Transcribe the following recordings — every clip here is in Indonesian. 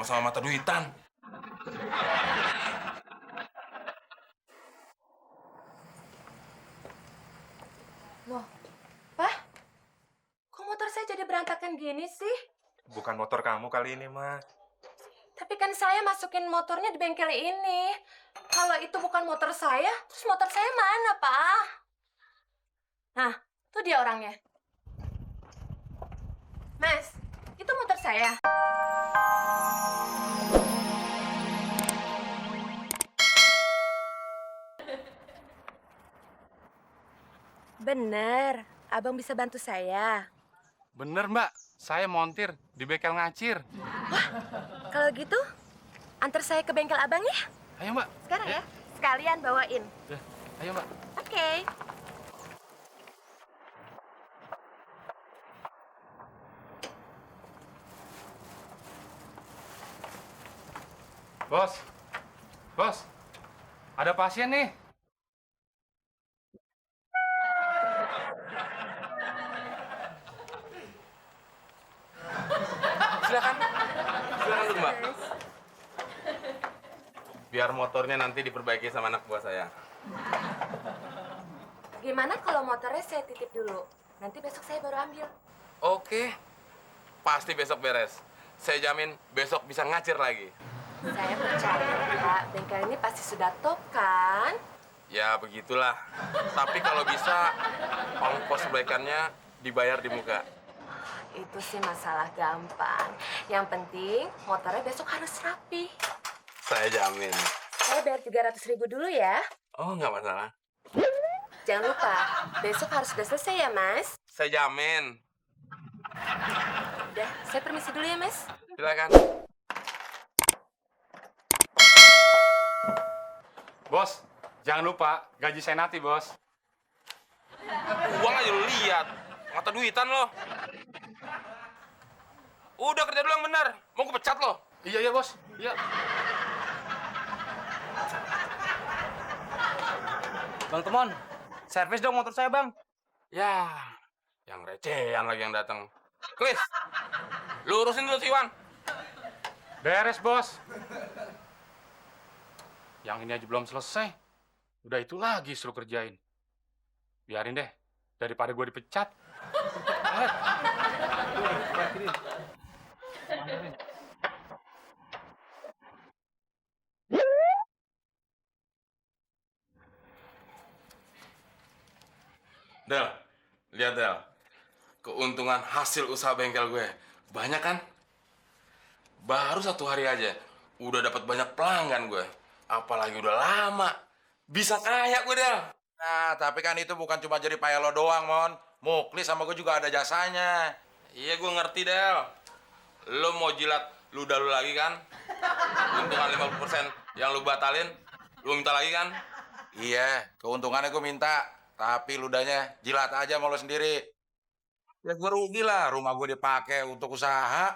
Sama-sama mata duitan. Loh, Pak? Kok motor saya jadi berantakan gini sih? Bukan motor kamu kali ini, Mas. Tapi kan saya masukin motornya di bengkel ini. Kalau itu bukan motor saya, terus motor saya mana, Pak? Nah, tuh dia orangnya. Mas, itu motor saya. Bener, abang bisa bantu saya. Bener, Mbak. Saya montir di bengkel Ngacir. Kalau gitu, antar saya ke bengkel abang ya. Ayo, Mbak. Sekarang ya, sekalian bawain. Ya, ayo, Mbak. Oke. Bos. Bos. Ada pasien nih. Silakan. Silakan dulu, Mbak. Biar motornya nanti diperbaiki sama anak buah saya. Gimana kalau motornya saya titip dulu? Nanti besok saya baru ambil. Oke. Pasti besok beres. Saya jamin besok bisa ngacir lagi. Saya percaya, Pak. Bengkel ini pasti sudah top, kan? Ya, begitulah. Tapi kalau bisa, ongkos perbaikannya dibayar di muka. Itu sih masalah gampang. Yang penting, motornya besok harus rapi. Saya jamin. Saya bayar 300.000 dulu ya. Oh, nggak masalah. Jangan lupa, besok harus sudah selesai ya, Mas. Saya jamin. Udah, saya permisi dulu ya, Mas. Silakan. Bos, jangan lupa gaji senati, Bos. Uang aja lu lihat. Mata duitan lo. Udah kerja dulu yang benar. Mau gue pecat lo. Iya, Bos. Iya. Bang Temon, servis dong motor saya, Bang. Ya, yang recehan lagi yang datang. Klis, lu urusin dulu si Iwan. Beres, Bos. Yang ini aja belum selesai. Udah itu lagi suruh kerjain. Biarin deh, daripada gue dipecat. Del, lihat Del. Keuntungan hasil usaha bengkel gue. Banyak kan? Baru 1 hari aja. Udah dapat banyak pelanggan gue. Apalagi udah lama. Bisa kaya gue, Del. Nah, tapi kan itu bukan cuma jadi payah lo doang, Mon. Muklis sama gue juga ada jasanya. Iya, gue ngerti, Del. Lo mau jilat ludah lu lagi kan? Keuntungan 50% yang lu batalin, lu minta lagi kan? Iya, keuntungannya gue minta. Tapi ludahnya jilat aja sama lo sendiri. Ya gue rugi lah, rumah gue dipakai untuk usaha.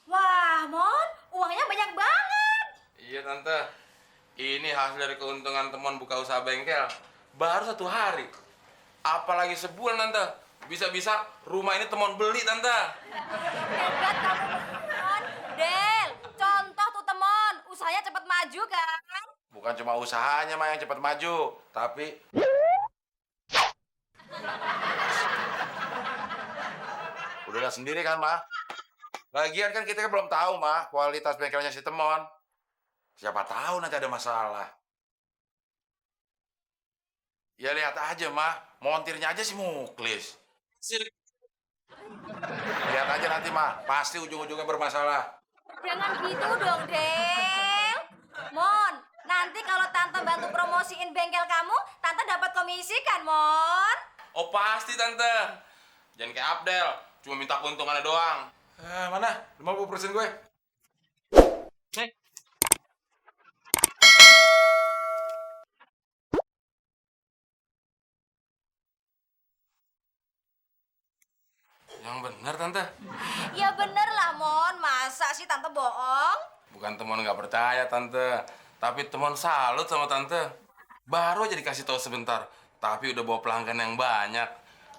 Wah, Mon, uangnya banyak banget. Iya, Tante. Ini hasil dari keuntungan teman buka usaha bengkel. Baru 1 hari. Apalagi sebulan, Tante. Bisa-bisa rumah ini teman beli, Tante. Hebat kamu, Temon. Del, contoh tuh Temon. Usahanya cepet maju kan? Bukan cuma usahanya mah yang cepat maju, tapi udah lihat sendiri kan, Mah. Lagian kan kita kan belum tahu, Mah, kualitas bengkelnya si Temon. Siapa tahu nanti ada masalah. Ya lihat aja, Mah. Montirnya aja si Muklis. Lihat aja nanti, Mah. Pasti ujung-ujungnya bermasalah. Jangan gitu dong, Del. Mon, nanti kalau Tante bantu promosiin bengkel kamu, Tante dapat komisi kan, Mon? Oh, pasti, Tante. Jangan kayak Abdel. Cuma minta keuntungannya doang. Mana? 50% gue. Nih. Yang benar, Tante. Ya bener lah, Mon. Masa sih Tante bohong? Bukan teman nggak percaya, Tante. Tapi teman salut sama Tante. Baru aja dikasih tahu sebentar. Tapi udah bawa pelanggan yang banyak.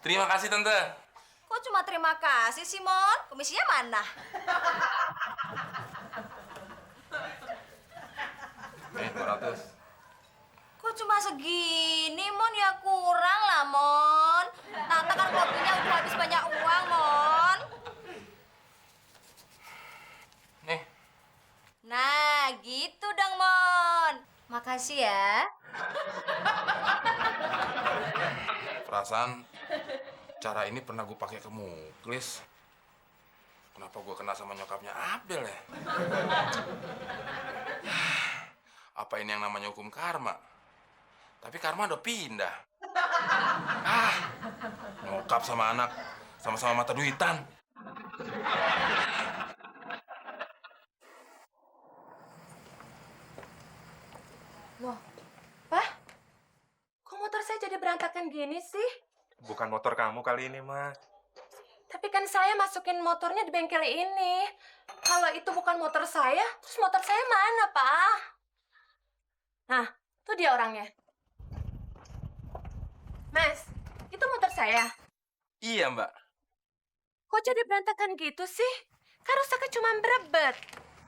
Terima kasih, Tante. Kok cuma terima kasih sih, Mon? Komisinya mana? Nih, 200. Kok cuma segini, Mon? Ya kurang lah, Mon. Tante kan kopinya udah habis banyak uang, Mon. Nih, Nah, gitu dong, Mon. Makasih ya. perasaan cara ini pernah gue pakai ke Muklis. Kenapa gue kena sama nyokapnya Abel ya? Apa ini yang namanya hukum karma? Tapi karma udah pindah. Nyokap sama anak sama-sama mata duitan. Loh, Pak? Kok motor saya jadi berantakan gini sih? Bukan motor kamu kali ini, Ma. Tapi kan saya masukin motornya di bengkel ini. Kalau itu bukan motor saya, terus motor saya mana, Pak? Nah, tuh dia orangnya. Mas, itu motor saya. Iya, Mbak. Kok jadi berantakan gitu sih? Kan rusaknya cuma berebet.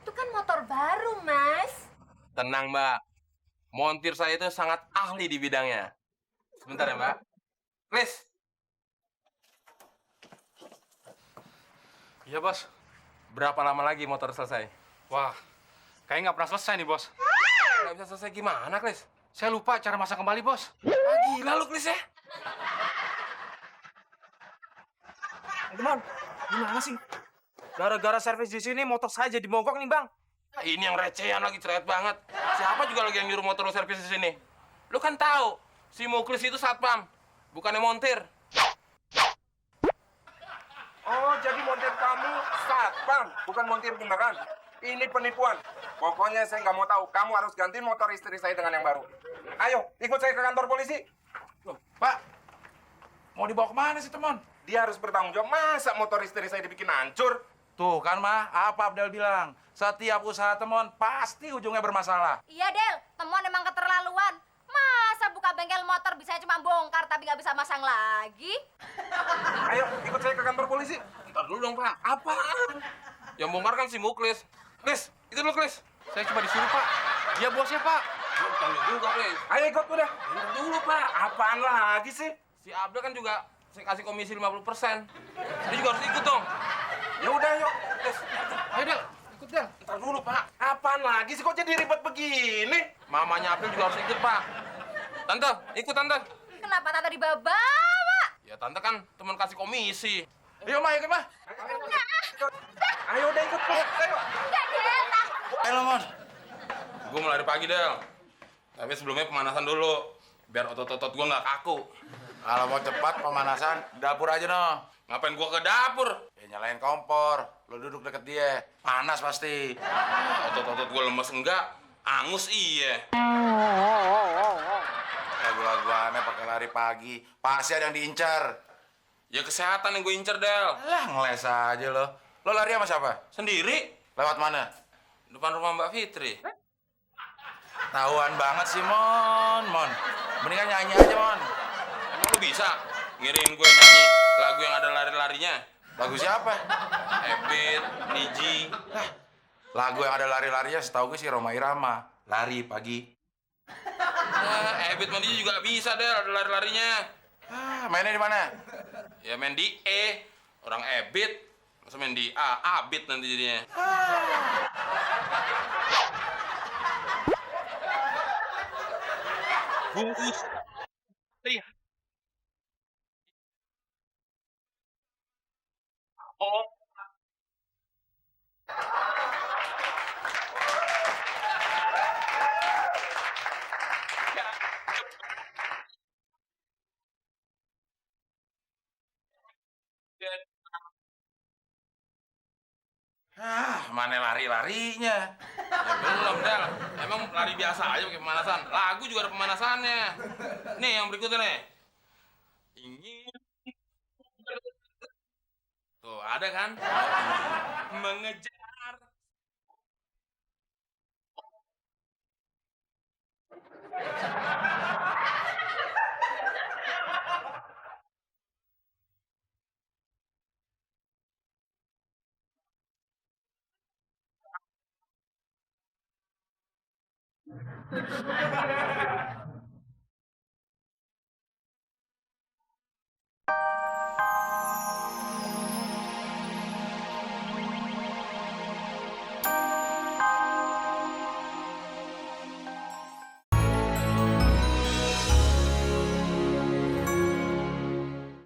Itu kan motor baru, Mas. Tenang, Mbak. Montir saya itu sangat ahli di bidangnya. Sebentar ya, Mbak. Chris. Iya, Bos. Berapa lama lagi motor selesai? Wah, kayaknya nggak pernah selesai nih, Bos. Nggak bisa selesai gimana, Chris? Saya lupa cara masak kembali, Bos. Gila lu, Chris ya? Teman, gimana sih? Gara-gara servis di sini motor saya jadi mogok nih, Bang. Nah, ini yang recehan lagi, cerewet banget. Siapa juga lagi yang nyuruh motor lu servis di sini? Lu kan tahu, si Muklis itu satpam, bukannya montir. Oh, jadi montir kamu satpam, bukan montir beneran. Ini penipuan. Pokoknya saya nggak mau tahu. Kamu harus ganti motor istri saya dengan yang baru. Ayo, ikut saya ke kantor polisi. Loh, Pak, mau dibawa kemana sih, teman? Dia harus bertanggung jawab. Masa motor istri saya dibikin hancur? Tuh kan, mah, apa Abdel bilang? Setiap usaha temuan pasti ujungnya bermasalah. Iya, Del. Temuan emang keterlaluan. Masa buka bengkel motor bisa cuma bongkar tapi nggak bisa masang lagi? Ayo, ikut saya ke kantor polisi. Ntar dulu dong, Pak. Apa? Yang bongkar kan si Muklis. Chris, itu lu, Chris. Saya cuma disuruh, Pak. Dia bosnya, Pak. Ntar lu juga, Chris. Ayo ikut udah. Ntar dulu, Pak. Apaan lagi sih? Si Abdel kan juga saya kasih komisi 50%. Dia juga harus ikut dong. Ya udah, yuk. Chris, Ayo, Del. Ikut, Del. ntar dulu, Pak. Apaan lagi sih? Kok jadi ribet begini? Mamanya Abdel juga harus ikut, Pak. Tante, ikut, Tante. Kenapa Tante dibawa-bawa? Ya, Tante kan teman kasih komisi. Ayo, mah, ikut, mah. Ayo udah ikut. Ayo. Ayo, Mon. Gue mau lari pagi, Del. Tapi sebelumnya pemanasan dulu. Biar otot-otot gue nggak kaku. Kalau mau cepat pemanasan, dapur aja, no. Ngapain gue ke dapur? Ya, nyalain kompor. Lo duduk deket dia. Panas pasti. Otot-otot gue lemes enggak, angus iya. Lagu-laguannya pakai lari pagi. Pasti ada yang diincar. Ya kesehatan yang gue incer, Del. Alah, ngeles aja lo. Lo lari sama siapa? Sendiri, Lewat mana? depan rumah Mbak Fitri. Tahuan banget sih, Mon. Mendingan nyanyi aja, Mon. Emang lu bisa ngirin gue nyanyi lagu yang ada lari-larinya? Lagu siapa? Ebit, Niji. Lagu yang ada lari-larinya setahu gue sih Roma Irama. Lari pagi. Ebit sama Niji juga bisa, Del, ada lari-larinya. Mainnya di mana? Ya main di E, orang Ebit. Masa main di A, Abit nanti jadinya. Bungkus. Iya. Oh. Mana lari-larinya? Ya belum, Del. Emang lari biasa aja pakai pemanasan. Lagu juga ada pemanasannya. Nih yang berikutnya nih. Ingin. Tuh, ada kan? Mengejar.